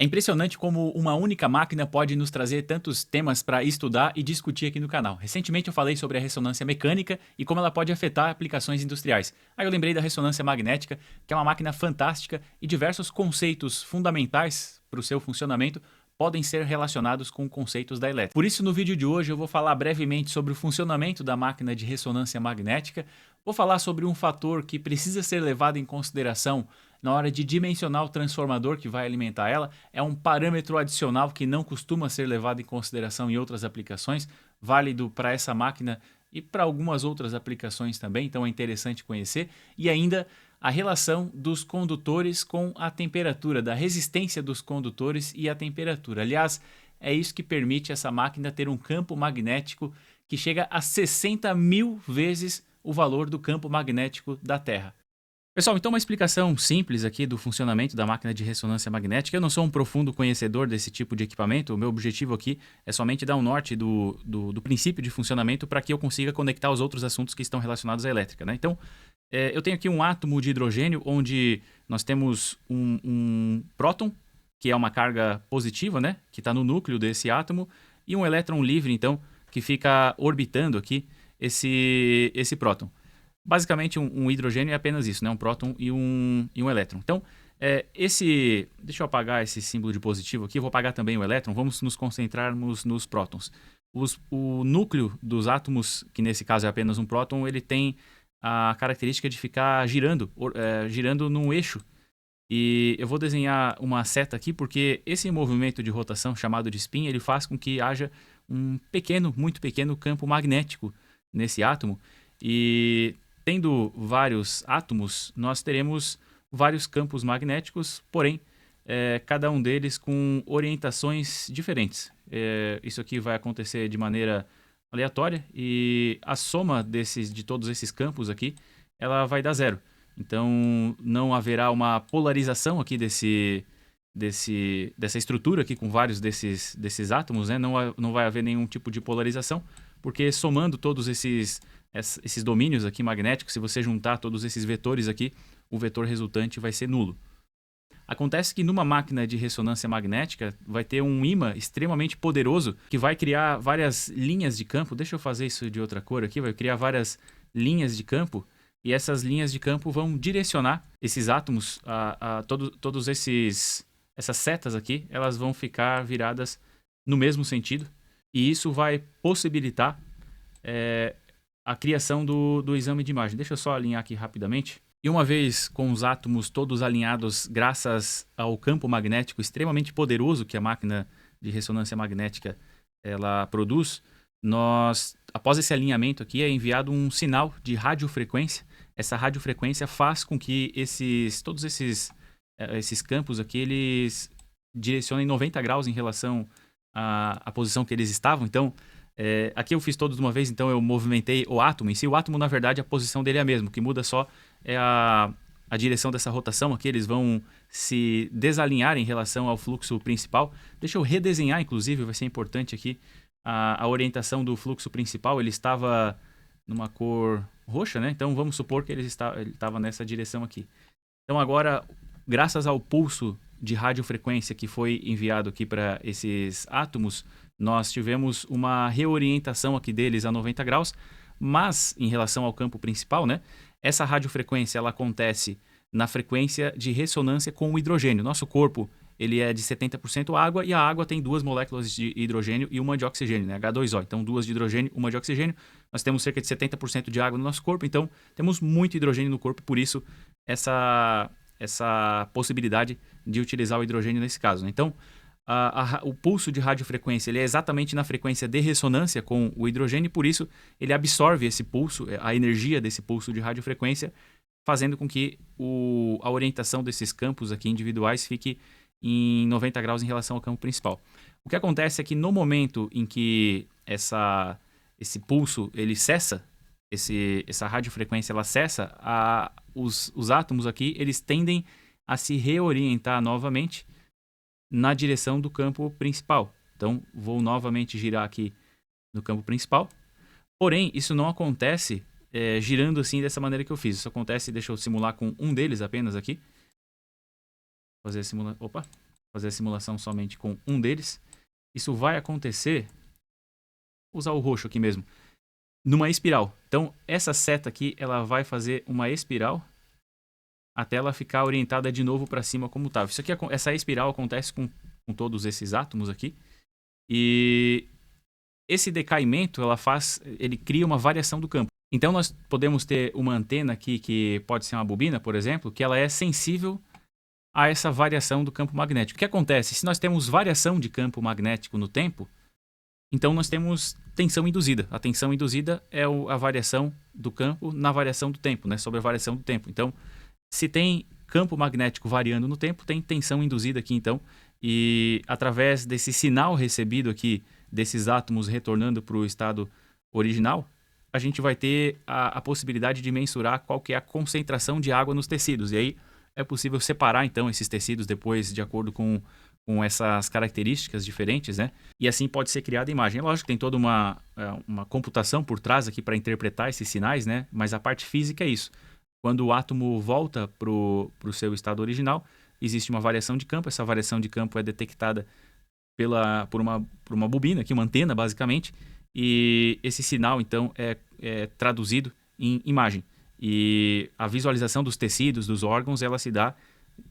É impressionante como uma única máquina pode nos trazer tantos temas para estudar e discutir aqui no canal. Recentemente eu falei sobre a ressonância mecânica e como ela pode afetar aplicações industriais. Aí eu lembrei da ressonância magnética, que é uma máquina fantástica e diversos conceitos fundamentais para o seu funcionamento podem ser relacionados com conceitos da elétrica. Por isso, no vídeo de hoje eu vou falar brevemente sobre o funcionamento da máquina de ressonância magnética, vou falar sobre um fator que precisa ser levado em consideração na hora de dimensionar o transformador que vai alimentar ela. É um parâmetro adicional que não costuma ser levado em consideração em outras aplicações, válido para essa máquina e para algumas outras aplicações também, então é interessante conhecer. E ainda a relação dos condutores com a temperatura, da resistência dos condutores e a temperatura. Aliás, é isso que permite essa máquina ter um campo magnético que chega a 60.000 vezes o valor do campo magnético da Terra. Pessoal, então uma explicação simples aqui do funcionamento da máquina de ressonância magnética. Eu não sou um profundo conhecedor desse tipo de equipamento, o meu objetivo aqui é somente dar um norte do princípio de funcionamento para que eu consiga conectar os outros assuntos que estão relacionados à elétrica, né? Então, eu tenho aqui um átomo de hidrogênio onde nós temos um próton, que é uma carga positiva, né? Que está no núcleo desse átomo, e um elétron livre, então, que fica orbitando aqui esse próton. Basicamente, um hidrogênio é apenas isso, né? Um próton e um elétron. Então, deixa eu apagar esse símbolo de positivo aqui, eu vou apagar também o elétron, vamos nos concentrarmos nos prótons. O núcleo dos átomos, que nesse caso é apenas um próton, ele tem a característica de ficar girando num eixo. E eu vou desenhar uma seta aqui, porque esse movimento de rotação, chamado de spin, ele faz com que haja um pequeno, muito pequeno campo magnético nesse átomo. E tendo vários átomos, nós teremos vários campos magnéticos, porém, cada um deles com orientações diferentes. Isso aqui vai acontecer de maneira aleatória e a soma de todos esses campos aqui, ela vai dar zero. Então, não haverá uma polarização aqui dessa estrutura aqui com vários desses átomos, né? Não vai haver nenhum tipo de polarização, porque somando todos esses domínios aqui magnéticos, se você juntar todos esses vetores aqui, o vetor resultante vai ser nulo. Acontece que numa máquina de ressonância magnética vai ter um ímã extremamente poderoso que vai criar várias linhas de campo. Deixa eu fazer isso de outra cor aqui. Vai criar várias linhas de campo e essas linhas de campo vão direcionar esses átomos todos essas setas aqui. Elas vão ficar viradas no mesmo sentido e isso vai possibilitar a criação do exame de imagem. Deixa eu só alinhar aqui rapidamente. E uma vez com os átomos todos alinhados graças ao campo magnético extremamente poderoso que a máquina de ressonância magnética ela produz, após esse alinhamento aqui, é enviado um sinal de radiofrequência. Essa radiofrequência faz com que todos esses campos aqui, eles direcionem 90 graus em relação à posição que eles estavam. Então, aqui eu fiz todos de uma vez, então eu movimentei o átomo em si. O átomo, na verdade, a posição dele é a mesma, o que muda só é a direção dessa rotação aqui. Eles vão se desalinhar em relação ao fluxo principal. Deixa eu redesenhar, inclusive, vai ser importante aqui, a orientação do fluxo principal. Ele estava numa cor roxa, né? Então vamos supor que ele estava nessa direção aqui. Então agora, graças ao pulso de radiofrequência que foi enviado aqui para esses átomos, nós tivemos uma reorientação aqui deles a 90 graus, mas em relação ao campo principal, né? Essa radiofrequência ela acontece na frequência de ressonância com o hidrogênio. Nosso corpo ele é de 70% água e a água tem duas moléculas de hidrogênio e uma de oxigênio, né? H2O. Então, duas de hidrogênio, uma de oxigênio. Nós temos cerca de 70% de água no nosso corpo, então temos muito hidrogênio no corpo, por isso essa possibilidade de utilizar o hidrogênio nesse caso, né? Então, o pulso de radiofrequência ele é exatamente na frequência de ressonância com o hidrogênio, e por isso ele absorve esse pulso, a energia desse pulso de radiofrequência, fazendo com que a orientação desses campos aqui individuais fique em 90 graus em relação ao campo principal. O que acontece é que no momento em que esse pulso ele cessa, essa radiofrequência ela cessa, os átomos aqui eles tendem a se reorientar novamente na direção do campo principal. Então, vou novamente girar aqui no campo principal. Porém, isso não acontece girando assim dessa maneira que eu fiz. Isso acontece, deixa eu simular com um deles apenas aqui. Fazer simular. Opa! fazer a simulação somente com um deles. Isso vai acontecer, vou usar o roxo aqui mesmo, numa espiral. Então, essa seta aqui, ela vai fazer uma espiral até ela ficar orientada de novo para cima como estava. Isso aqui, essa espiral acontece com todos esses átomos aqui. E esse decaimento, ele cria uma variação do campo. Então, nós podemos ter uma antena aqui, que pode ser uma bobina, por exemplo, que ela é sensível a essa variação do campo magnético. O que acontece? Se nós temos variação de campo magnético no tempo, então nós temos tensão induzida. A tensão induzida é a variação do campo na variação do tempo, né? Sobre a variação do tempo. Então, se tem campo magnético variando no tempo, tem tensão induzida aqui, então. E através desse sinal recebido aqui, desses átomos retornando para o estado original, a gente vai ter a possibilidade de mensurar qual que é a concentração de água nos tecidos. E aí é possível separar, então, esses tecidos depois de acordo com essas características diferentes, né? E assim pode ser criada a imagem. Lógico que tem toda uma computação por trás aqui para interpretar esses sinais, né? Mas a parte física é isso. Quando o átomo volta para o seu estado original, existe uma variação de campo. Essa variação de campo é detectada por uma bobina, aqui, uma antena, basicamente. E esse sinal, então, é traduzido em imagem. E a visualização dos tecidos, dos órgãos, ela se dá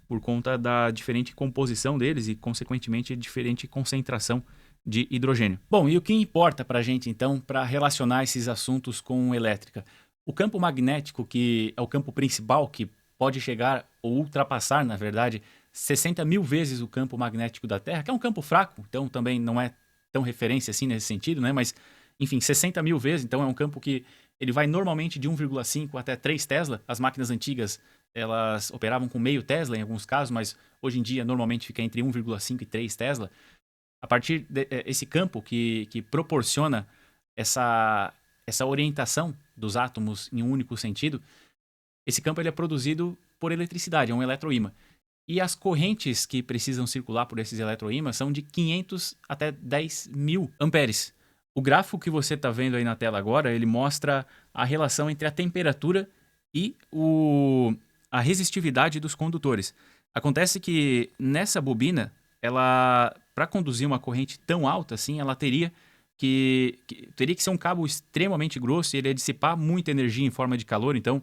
por conta da diferente composição deles e, consequentemente, diferente concentração de hidrogênio. Bom, e o que importa para a gente, então, para relacionar esses assuntos com elétrica? O campo magnético, que é o campo principal, que pode chegar ou ultrapassar, na verdade, 60 mil vezes o campo magnético da Terra, que é um campo fraco, então também não é tão referência assim nesse sentido, né? Mas, enfim, 60 mil vezes, então é um campo que ele vai normalmente de 1,5 até 3 Tesla. As máquinas antigas, elas operavam com meio Tesla em alguns casos, mas hoje em dia normalmente fica entre 1,5 e 3 Tesla. A partir desse campo que proporciona essa orientação dos átomos em um único sentido, esse campo ele é produzido por eletricidade, é um eletroímã. E as correntes que precisam circular por esses eletroímãs são de 500 até 10 mil amperes. O gráfico que você está vendo aí na tela agora, ele mostra a relação entre a temperatura e a resistividade dos condutores. Acontece que nessa bobina, para conduzir uma corrente tão alta assim, ela teria que ser um cabo extremamente grosso e ele ia dissipar muita energia em forma de calor, então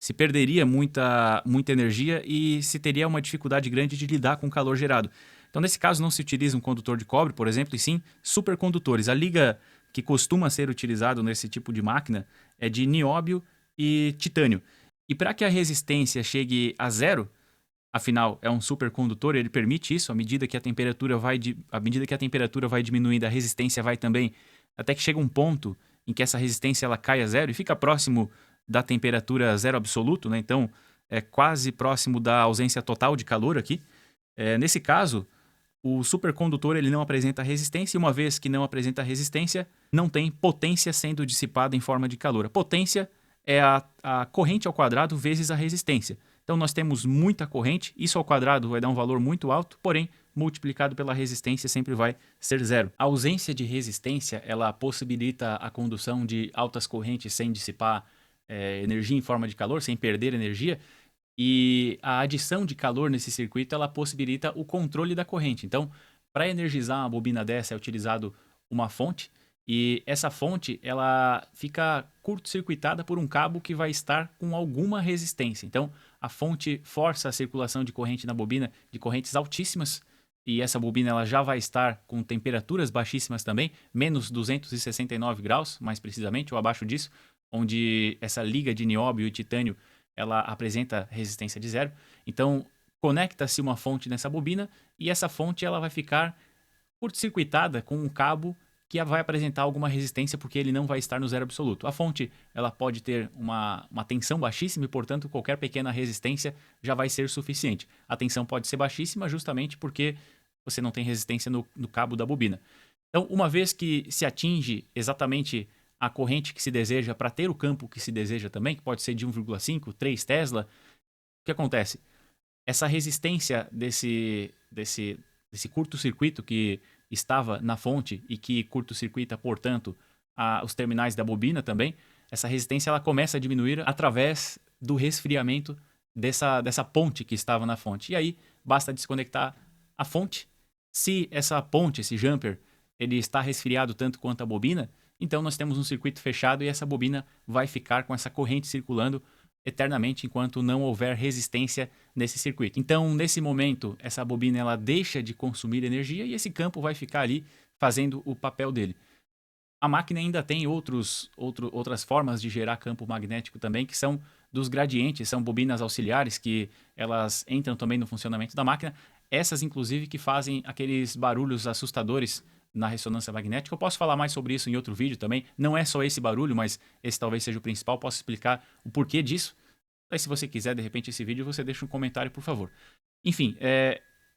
se perderia muita energia e se teria uma dificuldade grande de lidar com o calor gerado. Então, nesse caso, não se utiliza um condutor de cobre, por exemplo, e sim supercondutores. A liga que costuma ser utilizado nesse tipo de máquina é de nióbio e titânio. E para que a resistência chegue a zero, afinal, é um supercondutor, ele permite isso, à medida que a temperatura vai diminuindo, a resistência vai também, até que chega um ponto em que essa resistência ela cai a zero e fica próximo da temperatura zero absoluto, né? Então é quase próximo da ausência total de calor aqui. Nesse caso, o supercondutor ele não apresenta resistência, e uma vez que não apresenta resistência, não tem potência sendo dissipada em forma de calor. A potência é a corrente ao quadrado vezes a resistência. Então nós temos muita corrente, isso ao quadrado vai dar um valor muito alto, porém, multiplicado pela resistência sempre vai ser zero. A ausência de resistência, ela possibilita a condução de altas correntes sem dissipar energia em forma de calor, sem perder energia, e a adição de calor nesse circuito ela possibilita o controle da corrente. Então, para energizar uma bobina dessa é utilizado uma fonte, e essa fonte ela fica curto-circuitada por um cabo que vai estar com alguma resistência. Então, a fonte força a circulação de corrente na bobina de correntes altíssimas, e essa bobina ela já vai estar com temperaturas baixíssimas também, menos 269 graus, mais precisamente, ou abaixo disso, onde essa liga de nióbio e titânio ela apresenta resistência de zero. Então, conecta-se uma fonte nessa bobina e essa fonte ela vai ficar curto-circuitada com um cabo que vai apresentar alguma resistência porque ele não vai estar no zero absoluto. A fonte ela pode ter uma tensão baixíssima e, portanto, qualquer pequena resistência já vai ser suficiente. A tensão pode ser baixíssima justamente porque você não tem resistência no cabo da bobina. Então, uma vez que se atinge exatamente a corrente que se deseja para ter o campo que se deseja também, que pode ser de 1,5, 3 Tesla, o que acontece? Essa resistência desse curto-circuito que estava na fonte e que curto-circuita, portanto, os terminais da bobina também, essa resistência ela começa a diminuir através do resfriamento dessa ponte que estava na fonte. E aí basta desconectar a fonte. Se essa ponte, esse jumper, ele está resfriado tanto quanto a bobina, então nós temos um circuito fechado e essa bobina vai ficar com essa corrente circulando eternamente enquanto não houver resistência nesse circuito. Então, nesse momento, essa bobina ela deixa de consumir energia e esse campo vai ficar ali fazendo o papel dele. A máquina ainda tem outras formas de gerar campo magnético também, que são dos gradientes, são bobinas auxiliares que elas entram também no funcionamento da máquina. Essas, inclusive, que fazem aqueles barulhos assustadores na ressonância magnética. Eu posso falar mais sobre isso em outro vídeo também. Não é só esse barulho, mas esse talvez seja o principal. Posso explicar o porquê disso. Aí, se você quiser, de repente, esse vídeo, você deixa um comentário, por favor. Enfim,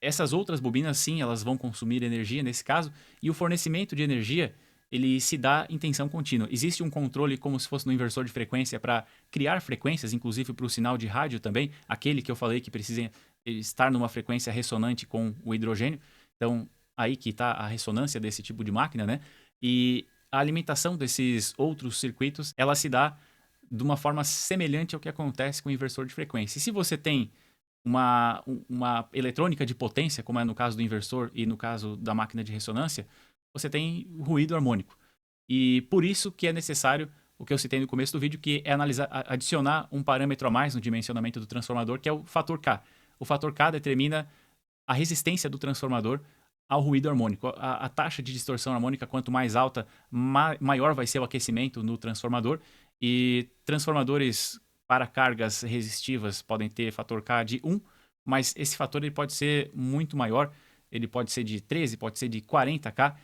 essas outras bobinas, sim, elas vão consumir energia nesse caso. E o fornecimento de energia ele se dá em tensão contínua. Existe um controle como se fosse no inversor de frequência para criar frequências, inclusive para o sinal de rádio também, aquele que eu falei que precisa estar numa frequência ressonante com o hidrogênio. Então, aí que está a ressonância desse tipo de máquina, né? E a alimentação desses outros circuitos, ela se dá de uma forma semelhante ao que acontece com o inversor de frequência. E se você tem uma eletrônica de potência, como é no caso do inversor e no caso da máquina de ressonância, você tem ruído harmônico. E por isso que é necessário, o que eu citei no começo do vídeo, que é adicionar um parâmetro a mais no dimensionamento do transformador, que é o fator K. O fator K determina a resistência do transformador ao ruído harmônico. A taxa de distorção harmônica, quanto mais alta, maior vai ser o aquecimento no transformador. E transformadores para cargas resistivas podem ter fator K de 1, mas esse fator ele pode ser muito maior. Ele pode ser de 13, pode ser de 40K.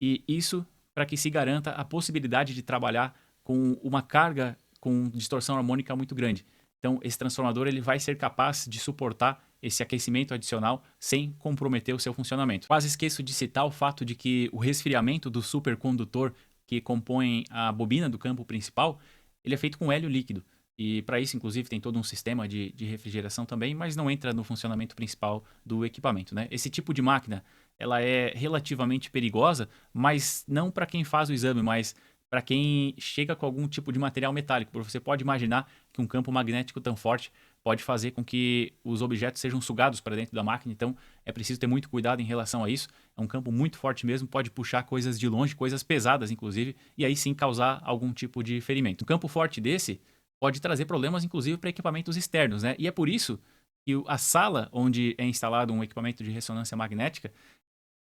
E isso para que se garanta a possibilidade de trabalhar com uma carga com distorção harmônica muito grande. Então, esse transformador ele vai ser capaz de suportar esse aquecimento adicional sem comprometer o seu funcionamento. Quase esqueço de citar o fato de que o resfriamento do supercondutor que compõe a bobina do campo principal, ele é feito com hélio líquido. E para isso, inclusive, tem todo um sistema de refrigeração também, mas não entra no funcionamento principal do equipamento, né? Esse tipo de máquina, ela é relativamente perigosa, mas não para quem faz o exame, mas para quem chega com algum tipo de material metálico. Porque você pode imaginar que um campo magnético tão forte pode fazer com que os objetos sejam sugados para dentro da máquina, então é preciso ter muito cuidado em relação a isso. É um campo muito forte mesmo, pode puxar coisas de longe, coisas pesadas inclusive, e aí sim causar algum tipo de ferimento. Um campo forte desse pode trazer problemas, inclusive, para equipamentos externos, né? E é por isso que a sala onde é instalado um equipamento de ressonância magnética,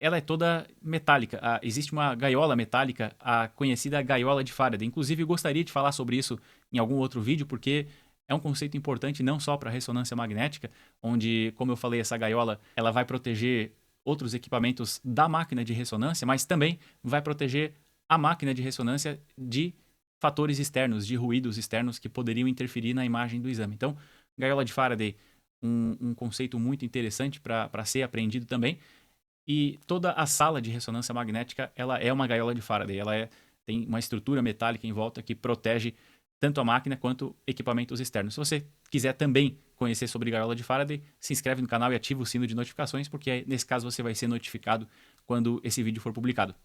ela é toda metálica. Existe uma gaiola metálica, a conhecida gaiola de Faraday. Inclusive, eu gostaria de falar sobre isso em algum outro vídeo, porque é um conceito importante não só para a ressonância magnética, onde, como eu falei, essa gaiola ela vai proteger outros equipamentos da máquina de ressonância, mas também vai proteger a máquina de ressonância de fatores externos, de ruídos externos que poderiam interferir na imagem do exame. Então, gaiola de Faraday, um conceito muito interessante para ser aprendido também. E toda a sala de ressonância magnética, ela é uma gaiola de Faraday. Ela tem uma estrutura metálica em volta que protege tanto a máquina quanto equipamentos externos. Se você quiser também conhecer sobre gaiola de Faraday, se inscreve no canal e ativa o sino de notificações, porque nesse caso você vai ser notificado quando esse vídeo for publicado.